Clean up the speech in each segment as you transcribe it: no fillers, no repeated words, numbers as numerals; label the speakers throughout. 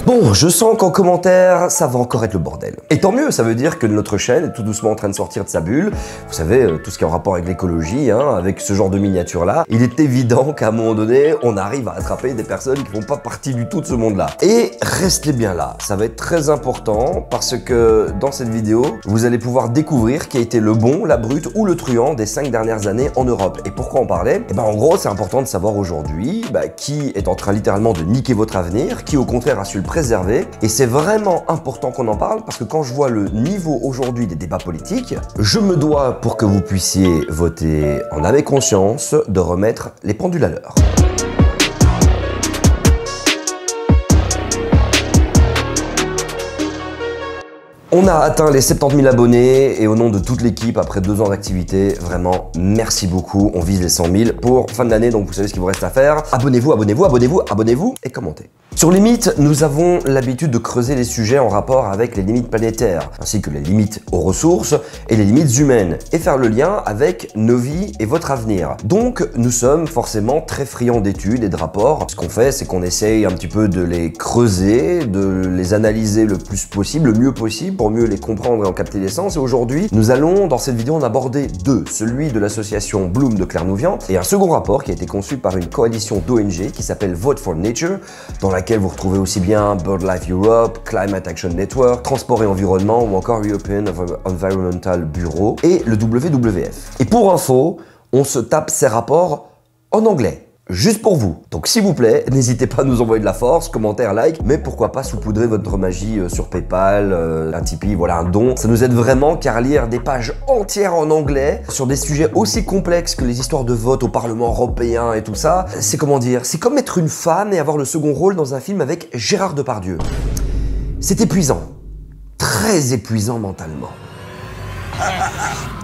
Speaker 1: Bon, je sens qu'en commentaire, ça va encore être le bordel. Et tant mieux, ça veut dire que notre chaîne est tout doucement en train de sortir de sa bulle. Vous savez, tout ce qui est en rapport avec l'écologie, avec ce genre de miniature-là, il est évident qu'à un moment donné, on arrive à attraper des personnes qui font pas partie du tout de ce monde-là. Et restez bien là, ça va être très important parce que dans cette vidéo, vous allez pouvoir découvrir qui a été le bon, la brute ou le truand des 5 dernières années en Europe. Et pourquoi en parler? Eh ben en gros, c'est important de savoir aujourd'hui qui est en train littéralement de niquer votre avenir, qui au contraire a su le préserver. Et c'est vraiment important qu'on en parle parce que quand je vois le niveau aujourd'hui des débats politiques, je me dois, pour que vous puissiez voter en âme et conscience, de remettre les pendules à l'heure. On a atteint les 70 000 abonnés et au nom de toute l'équipe, après 2 ans d'activité, vraiment merci beaucoup. On vise les 100 000 pour fin de l'année, donc vous savez ce qu'il vous reste à faire. Abonnez-vous, abonnez-vous, abonnez-vous, abonnez-vous et commentez. Sur les mythes, nous avons l'habitude de creuser les sujets en rapport avec les limites planétaires, ainsi que les limites aux ressources et les limites humaines, et faire le lien avec nos vies et votre avenir. Donc nous sommes forcément très friands d'études et de rapports. Ce qu'on fait, c'est qu'on essaye un petit peu de les creuser, de les analyser le plus possible, le mieux possible, pour mieux les comprendre et en capter l'essence. Et aujourd'hui, nous allons dans cette vidéo en aborder 2, celui de l'association Bloom de Clermont-Ferrand et un second rapport qui a été conçu par une coalition d'ONG qui s'appelle Vote for Nature, dans laquelle vous retrouvez aussi bien BirdLife Europe, Climate Action Network, Transport et Environnement ou encore European Environmental Bureau et le WWF. Et pour info, on se tape ces rapports en anglais. Juste pour vous. Donc s'il vous plaît, n'hésitez pas à nous envoyer de la force, commentaires, like, mais pourquoi pas saupoudrer votre magie sur Paypal, un Tipeee, voilà, un don. Ça nous aide vraiment car lire des pages entières en anglais sur des sujets aussi complexes que les histoires de vote au Parlement européen et tout ça, c'est comment dire, c'est comme être une femme et avoir le second rôle dans un film avec Gérard Depardieu. C'est épuisant. Très épuisant mentalement.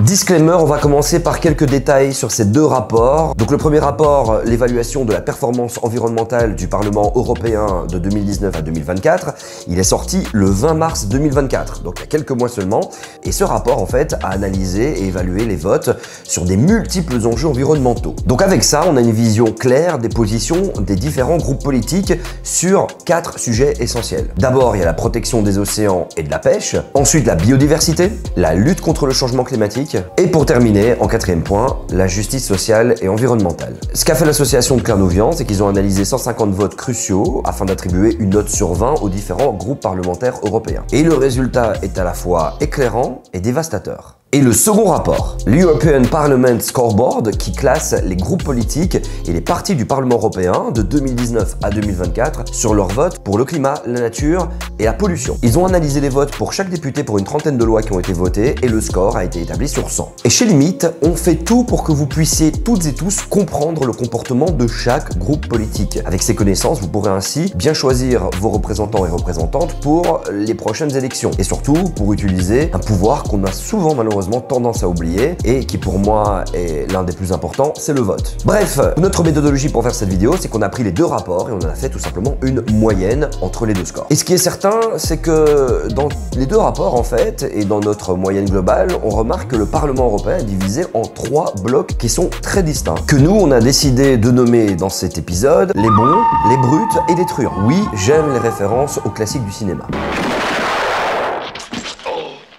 Speaker 1: Disclaimer, on va commencer par quelques détails sur ces 2 rapports. Donc le premier rapport, l'évaluation de la performance environnementale du Parlement européen de 2019 à 2024, il est sorti le 20 mars 2024, donc il y a quelques mois seulement. Et ce rapport, en fait, a analysé et évalué les votes sur des multiples enjeux environnementaux. Donc avec ça, on a une vision claire des positions des différents groupes politiques sur 4 sujets essentiels. D'abord, il y a la protection des océans et de la pêche. Ensuite, la biodiversité, la lutte contre le changement climatique. Et pour terminer, en 4e point, la justice sociale et environnementale. Ce qu'a fait l'association de Clermont-Ferrand, c'est qu'ils ont analysé 150 votes cruciaux afin d'attribuer une note sur 20 aux différents groupes parlementaires européens. Et le résultat est à la fois éclairant et dévastateur. Et le second rapport, l'European Parliament Scoreboard, qui classe les groupes politiques et les partis du Parlement européen de 2019 à 2024 sur leur vote pour le climat, la nature et la pollution. Ils ont analysé les votes pour chaque député pour une trentaine de lois qui ont été votées et le score a été établi sur 100. Et chez Limite, on fait tout pour que vous puissiez toutes et tous comprendre le comportement de chaque groupe politique. Avec ces connaissances, vous pourrez ainsi bien choisir vos représentants et représentantes pour les prochaines élections. Et surtout, pour utiliser un pouvoir qu'on a souvent malheureusement tendance à oublier et qui pour moi est l'un des plus importants, c'est le vote. Bref, notre méthodologie pour faire cette vidéo, c'est qu'on a pris les 2 rapports et on en a fait tout simplement une moyenne entre les 2 scores. Et ce qui est certain, c'est que dans les 2 rapports en fait, et dans notre moyenne globale, on remarque que le Parlement européen est divisé en 3 blocs qui sont très distincts, que nous on a décidé de nommer dans cet épisode les bons, les brutes et les truands. Oui, j'aime les références aux classiques du cinéma.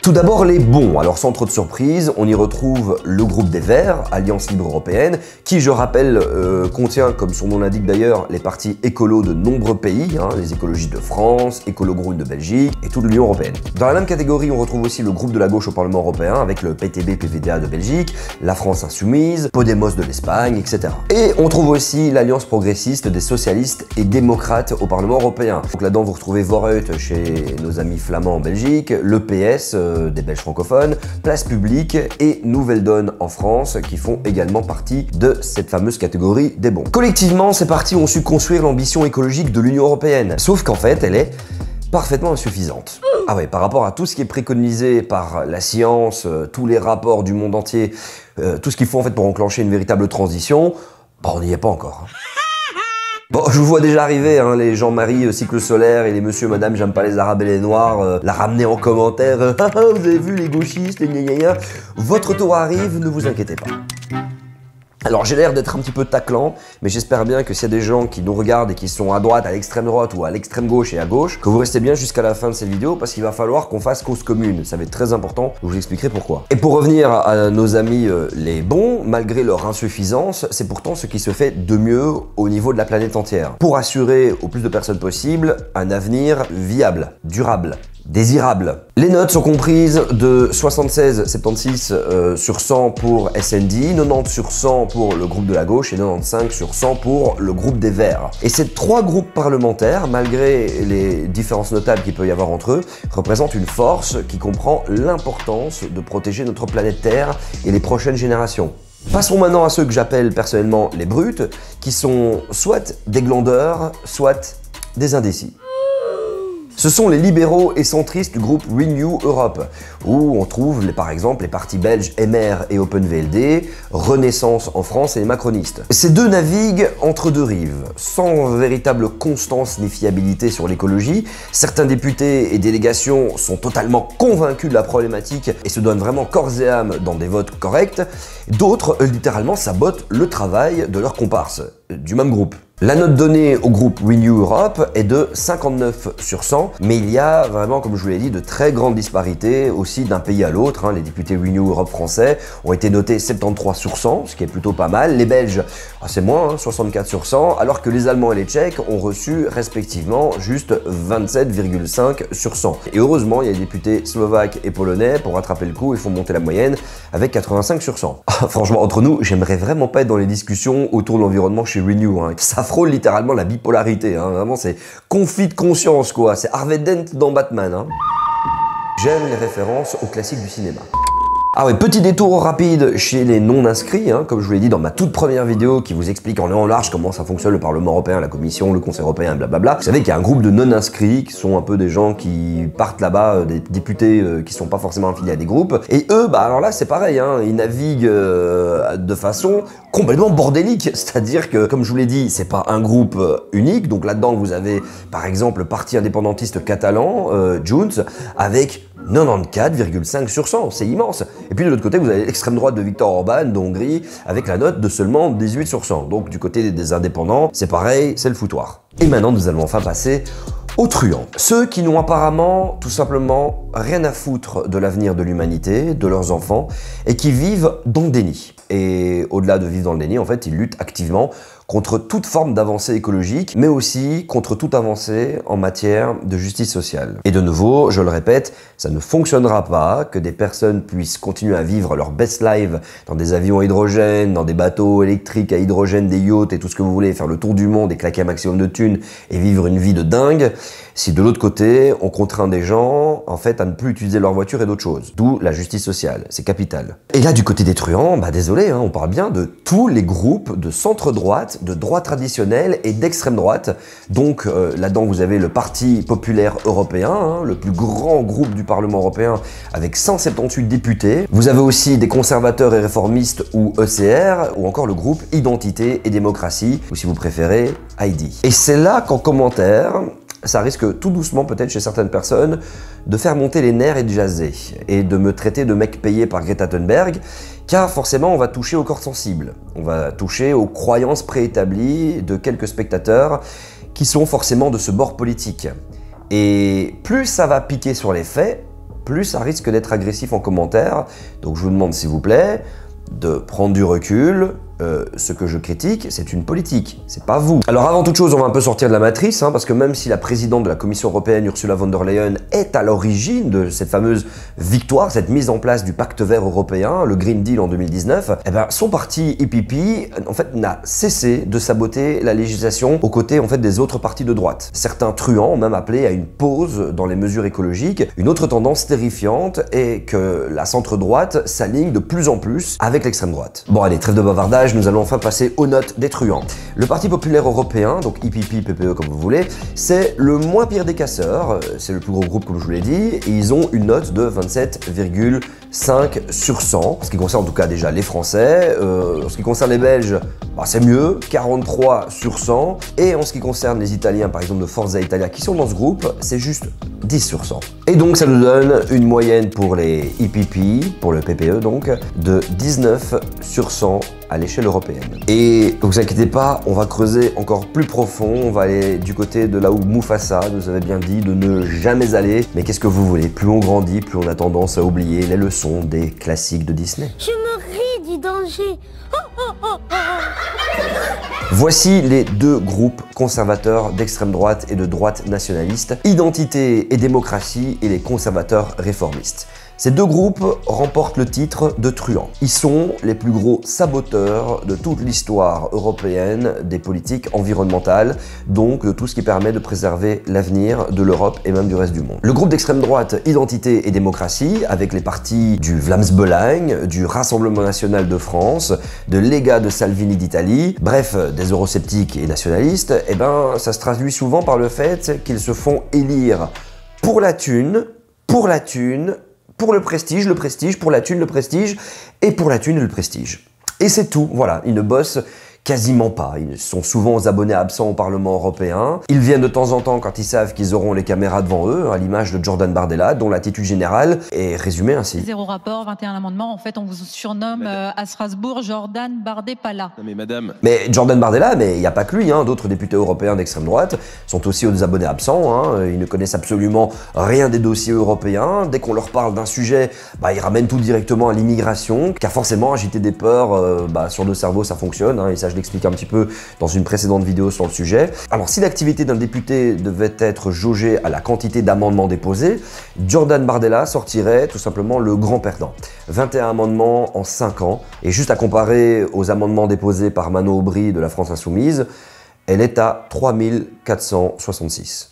Speaker 1: Tout d'abord les bons, alors sans trop de surprise, on y retrouve le groupe des Verts, Alliance Libre Européenne, qui je rappelle contient, comme son nom l'indique d'ailleurs, les partis écolos de nombreux pays, les écologistes de France, Écolo-Groen de Belgique et toute l'Union Européenne. Dans la même catégorie, on retrouve aussi le groupe de la gauche au Parlement Européen avec le PTB-PVDA de Belgique, la France Insoumise, Podemos de l'Espagne, etc. Et on trouve aussi l'Alliance progressiste des socialistes et démocrates au Parlement Européen. Donc là-dedans, vous retrouvez Vooruit chez nos amis flamands en Belgique, le PS des Belges francophones, Place Publique et Nouvelle Donne en France qui font également partie de cette fameuse catégorie des bons. Collectivement, ces partis ont su construire l'ambition écologique de l'Union européenne, sauf qu'en fait, elle est parfaitement insuffisante. Ah ouais, par rapport à tout ce qui est préconisé par la science, tous les rapports du monde entier, tout ce qu'il faut en fait pour enclencher une véritable transition, on n'y est pas encore. Bon, je vous vois déjà arriver, les Jean-Marie cycle solaire et les monsieur, madame, j'aime pas les arabes et les noirs, la ramener en commentaire, vous avez vu les gauchistes, les gna gna gna. Votre tour arrive, ne vous inquiétez pas. Alors j'ai l'air d'être un petit peu taclant, mais j'espère bien que s'il y a des gens qui nous regardent et qui sont à droite, à l'extrême droite ou à l'extrême gauche et à gauche, que vous restez bien jusqu'à la fin de cette vidéo parce qu'il va falloir qu'on fasse cause commune. Ça va être très important, je vous expliquerai pourquoi. Et pour revenir à nos amis les bons, malgré leur insuffisance, c'est pourtant ce qui se fait de mieux au niveau de la planète entière. Pour assurer au plus de personnes possible un avenir viable, durable, désirable. Les notes sont comprises de 76,76 sur 100 pour SND, 90 sur 100 pour le groupe de la gauche et 95 sur 100 pour le groupe des Verts. Et ces trois groupes parlementaires, malgré les différences notables qu'il peut y avoir entre eux, représentent une force qui comprend l'importance de protéger notre planète Terre et les prochaines générations. Passons maintenant à ceux que j'appelle personnellement les brutes, qui sont soit des glandeurs, soit des indécis. Ce sont les libéraux et centristes du groupe Renew Europe, où on trouve par exemple les partis belges MR et OpenVLD, Renaissance en France et les macronistes. Ces deux naviguent entre deux rives, sans véritable constance ni fiabilité sur l'écologie. Certains députés et délégations sont totalement convaincus de la problématique et se donnent vraiment corps et âme dans des votes corrects. D'autres, littéralement, sabotent le travail de leurs comparses du même groupe. La note donnée au groupe Renew Europe est de 59 sur 100, mais il y a vraiment, comme je vous l'ai dit, de très grandes disparités aussi d'un pays à l'autre. Les députés Renew Europe français ont été notés 73 sur 100, ce qui est plutôt pas mal. Les Belges, c'est moins, 64 sur 100, alors que les Allemands et les Tchèques ont reçu respectivement juste 27,5 sur 100. Et heureusement, il y a des députés slovaques et polonais pour rattraper le coup et font monter la moyenne avec 85 sur 100. Franchement, entre nous, j'aimerais vraiment pas être dans les discussions autour de l'environnement chez Renew. Ça frôle littéralement la bipolarité, vraiment c'est conflit de conscience quoi, c'est Harvey Dent dans Batman. J'aime les références aux classiques du cinéma. Ah ouais, petit détour rapide chez les non-inscrits, comme je vous l'ai dit dans ma toute première vidéo qui vous explique en long en large comment ça fonctionne le Parlement européen, la Commission, le Conseil européen, blablabla. Vous savez qu'il y a un groupe de non-inscrits qui sont un peu des gens qui partent là-bas, des députés qui sont pas forcément affiliés à des groupes. Et eux, alors là c'est pareil, ils naviguent de façon complètement bordélique. C'est-à-dire que, comme je vous l'ai dit, c'est pas un groupe unique. Donc là-dedans, vous avez par exemple le parti indépendantiste catalan, Junts, avec 94,5 sur 100, c'est immense. Et puis de l'autre côté, vous avez l'extrême droite de Viktor Orban de Hongrie avec la note de seulement 18 sur 100. Donc du côté des indépendants, c'est pareil, c'est le foutoir. Et maintenant, nous allons enfin passer aux truands. Ceux qui n'ont apparemment tout simplement rien à foutre de l'avenir de l'humanité, de leurs enfants, et qui vivent dans le déni. Et au-delà de vivre dans le déni, en fait, ils luttent activement contre toute forme d'avancée écologique, mais aussi contre toute avancée en matière de justice sociale. Et de nouveau, je le répète, ça ne fonctionnera pas que des personnes puissent continuer à vivre leur best life dans des avions à hydrogène, dans des bateaux électriques à hydrogène, des yachts et tout ce que vous voulez, faire le tour du monde et claquer un maximum de thunes et vivre une vie de dingue, si de l'autre côté, on contraint des gens, en fait, à ne plus utiliser leur voiture et d'autres choses. D'où la justice sociale, c'est capital. Et là, du côté des truands, désolé, on parle bien de tous les groupes de centre-droite, de droite traditionnelle et d'extrême droite. Donc là-dedans, vous avez le Parti populaire européen, le plus grand groupe du Parlement européen avec 178 députés. Vous avez aussi des conservateurs et réformistes ou ECR, ou encore le groupe Identité et démocratie, ou si vous préférez, ID. Et c'est là qu'en commentaire, ça risque tout doucement, peut-être chez certaines personnes, de faire monter les nerfs et de jaser, et de me traiter de mec payé par Greta Thunberg, car forcément on va toucher aux cordes sensibles, on va toucher aux croyances préétablies de quelques spectateurs qui sont forcément de ce bord politique. Et plus ça va piquer sur les faits, plus ça risque d'être agressif en commentaire, donc je vous demande s'il vous plaît de prendre du recul. Ce que je critique, c'est une politique, c'est pas vous. Alors avant toute chose, on va un peu sortir de la matrice, parce que même si la présidente de la Commission européenne, Ursula von der Leyen, est à l'origine de cette fameuse victoire, cette mise en place du pacte vert européen, le Green Deal en 2019, son parti EPP, en fait, n'a cessé de saboter la législation aux côtés, en fait, des autres partis de droite. Certains truands ont même appelé à une pause dans les mesures écologiques. Une autre tendance terrifiante est que la centre-droite s'aligne de plus en plus avec l'extrême droite. Bon allez, trêve de bavardage, nous allons enfin passer aux notes des truands. Le Parti populaire européen, donc EPP, PPE comme vous voulez, c'est le moins pire des casseurs, c'est le plus gros groupe comme je vous l'ai dit, et ils ont une note de 27,5 sur 100. En ce qui concerne en tout cas déjà les Français, en ce qui concerne les Belges, c'est mieux, 43 sur 100, et en ce qui concerne les Italiens, par exemple de Forza Italia, qui sont dans ce groupe, c'est juste 10 sur 100. Et donc ça nous donne une moyenne pour les EPP, pour le PPE donc, de 19 sur 100 à l'échelle européenne. Et ne vous inquiétez pas, on va creuser encore plus profond, on va aller du côté de là où Mufasa nous avait bien dit de ne jamais aller. Mais qu'est-ce que vous voulez, plus on grandit, plus on a tendance à oublier les leçons des classiques de Disney.
Speaker 2: Je me ris du danger.
Speaker 1: Voici les deux groupes conservateurs d'extrême droite et de droite nationaliste, Identité et démocratie et les conservateurs réformistes. Ces deux groupes remportent le titre de truands. Ils sont les plus gros saboteurs de toute l'histoire européenne des politiques environnementales, donc de tout ce qui permet de préserver l'avenir de l'Europe et même du reste du monde. Le groupe d'extrême droite Identité et démocratie, avec les partis du Vlaams Belang, du Rassemblement national de France, de Lega de Salvini d'Italie, bref, des eurosceptiques et nationalistes, eh ben, ça se traduit souvent par le fait qu'ils se font élire pour la thune, pour le prestige, pour la thune, le prestige, et pour la thune, le prestige. Et c'est tout, voilà, ils ne bossent quasiment pas. Ils sont souvent aux abonnés absents au Parlement européen. Ils viennent de temps en temps quand ils savent qu'ils auront les caméras devant eux, à l'image de Jordan Bardella, dont l'attitude générale est résumée ainsi.
Speaker 3: 0 rapport, 21 amendements. En fait, on vous surnomme à Strasbourg Jordan Bardella.
Speaker 4: Non mais madame...
Speaker 1: Mais Jordan Bardella, mais il n'y a pas que lui, hein. D'autres députés européens d'extrême droite sont aussi aux abonnés absents. Hein. Ils ne connaissent absolument rien des dossiers européens. Dès qu'on leur parle d'un sujet, ils ramènent tout directement à l'immigration, car forcément agiter des peurs sur le cerveau, ça fonctionne. Hein. Et ça, je l'explique un petit peu dans une précédente vidéo sur le sujet. Alors, si l'activité d'un député devait être jaugée à la quantité d'amendements déposés, Jordan Bardella sortirait tout simplement le grand perdant. 21 amendements en 5 ans, et juste à comparer aux amendements déposés par Manon Aubry de la France Insoumise, elle est à 3466.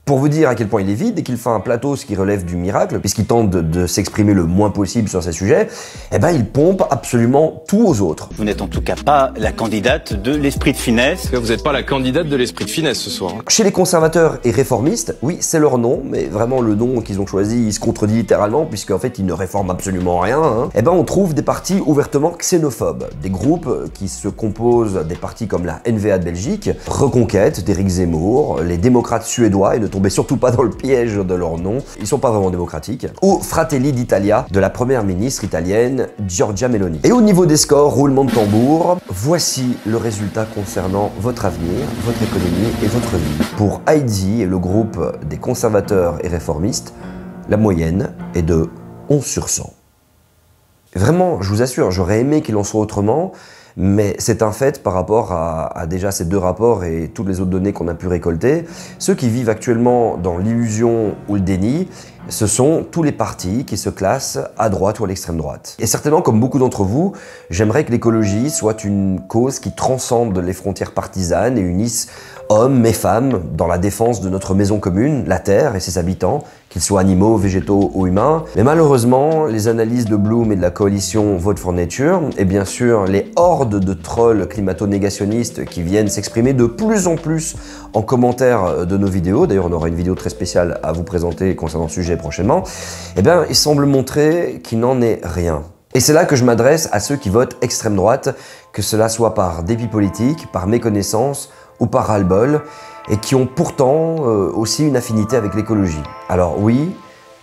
Speaker 1: Pour vous dire à quel point il est vide et qu'il fait un plateau, ce qui relève du miracle, puisqu'il tente de s'exprimer le moins possible sur ces sujets, il pompe absolument tout aux autres.
Speaker 5: Vous n'êtes en tout cas pas la candidate de l'esprit de finesse.
Speaker 4: Vous n'êtes pas la candidate de l'esprit de finesse ce soir.
Speaker 1: Chez les conservateurs et réformistes, oui, c'est leur nom, mais vraiment le nom qu'ils ont choisi, il se contredit littéralement, puisqu'en fait, ils ne réforment absolument rien. Hein. On trouve des partis ouvertement xénophobes, des groupes qui se composent des partis comme la NVA de Belgique, Reconquête d'Éric Zemmour, les démocrates suédois, et ne tombez surtout pas dans le piège de leur nom, ils sont pas vraiment démocratiques, ou Fratelli d'Italia de la première ministre italienne Giorgia Meloni. Et au niveau des scores, roulement de tambour, voici le résultat concernant votre avenir, votre économie et votre vie. Pour Heidi et le groupe des conservateurs et réformistes, la moyenne est de 11 sur 100. Vraiment, je vous assure, j'aurais aimé qu'il en soit autrement, mais c'est un fait par rapport à déjà ces deux rapports et toutes les autres données qu'on a pu récolter. Ceux qui vivent actuellement dans l'illusion ou le déni, ce sont tous les partis qui se classent à droite ou à l'extrême droite. Et certainement, comme beaucoup d'entre vous, j'aimerais que l'écologie soit une cause qui transcende les frontières partisanes et unisse hommes et femmes dans la défense de notre maison commune, la Terre et ses habitants, qu'ils soient animaux, végétaux ou humains. Mais malheureusement, les analyses de Bloom et de la coalition Vote for Nature, et bien sûr les hordes de trolls climato-négationnistes qui viennent s'exprimer de plus en plus en commentaire de nos vidéos, d'ailleurs on aura une vidéo très spéciale à vous présenter concernant ce sujet prochainement, il semble montrer qu'il n'en est rien. Et c'est là que je m'adresse à ceux qui votent extrême droite, que cela soit par dépit politique, par méconnaissance ou par ras-le-bol, et qui ont pourtant aussi une affinité avec l'écologie. Alors oui,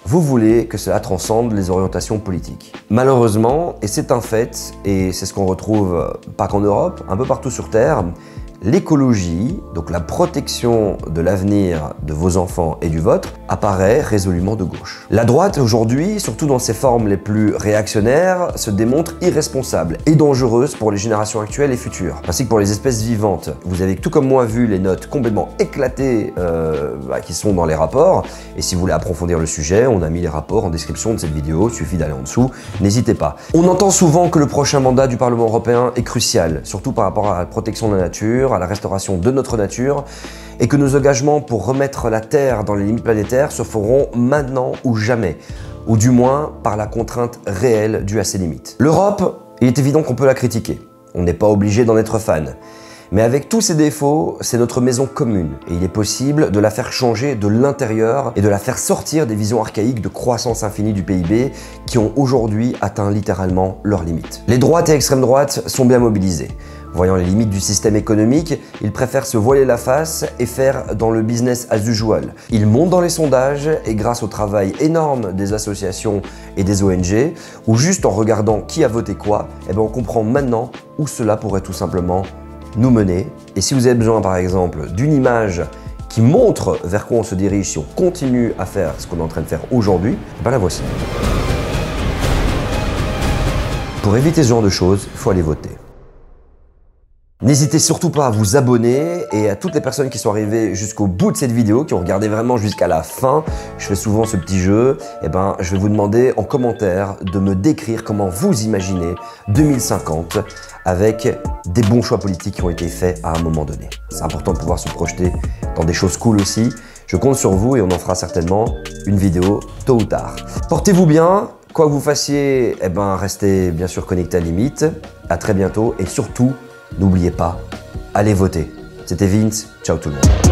Speaker 1: vous voulez que cela transcende les orientations politiques. Malheureusement, et c'est un fait, et c'est ce qu'on retrouve pas qu'en Europe, un peu partout sur Terre, l'écologie, donc la protection de l'avenir de vos enfants et du vôtre, apparaît résolument de gauche. La droite aujourd'hui, surtout dans ses formes les plus réactionnaires, se démontre irresponsable et dangereuse pour les générations actuelles et futures, ainsi que pour les espèces vivantes. Vous avez tout comme moi vu les notes complètement éclatées qui sont dans les rapports, et si vous voulez approfondir le sujet, on a mis les rapports en description de cette vidéo, il suffit d'aller en dessous, n'hésitez pas. On entend souvent que le prochain mandat du Parlement européen est crucial, surtout par rapport à la protection de la nature, à la restauration de notre nature, et que nos engagements pour remettre la Terre dans les limites planétaires se feront maintenant ou jamais, ou du moins par la contrainte réelle due à ces limites. L'Europe, il est évident qu'on peut la critiquer, on n'est pas obligé d'en être fan, mais avec tous ses défauts, c'est notre maison commune, et il est possible de la faire changer de l'intérieur et de la faire sortir des visions archaïques de croissance infinie du PIB qui ont aujourd'hui atteint littéralement leurs limites. Les droites et extrêmes droites sont bien mobilisées. Voyant les limites du système économique, ils préfèrent se voiler la face et faire dans le business as usual. Ils montent dans les sondages et grâce au travail énorme des associations et des ONG, ou juste en regardant qui a voté quoi, on comprend maintenant où cela pourrait tout simplement nous mener. Et si vous avez besoin par exemple d'une image qui montre vers quoi on se dirige si on continue à faire ce qu'on est en train de faire aujourd'hui, la voici. Pour éviter ce genre de choses, il faut aller voter. N'hésitez surtout pas à vous abonner et à toutes les personnes qui sont arrivées jusqu'au bout de cette vidéo, qui ont regardé vraiment jusqu'à la fin. Je fais souvent ce petit jeu. Je vais vous demander en commentaire de me décrire comment vous imaginez 2050 avec des bons choix politiques qui ont été faits à un moment donné. C'est important de pouvoir se projeter dans des choses cool aussi. Je compte sur vous et on en fera certainement une vidéo tôt ou tard. Portez-vous bien. Quoi que vous fassiez, restez bien sûr connectés à Limite. À très bientôt et surtout, n'oubliez pas, allez voter. C'était Vince, ciao tout le monde.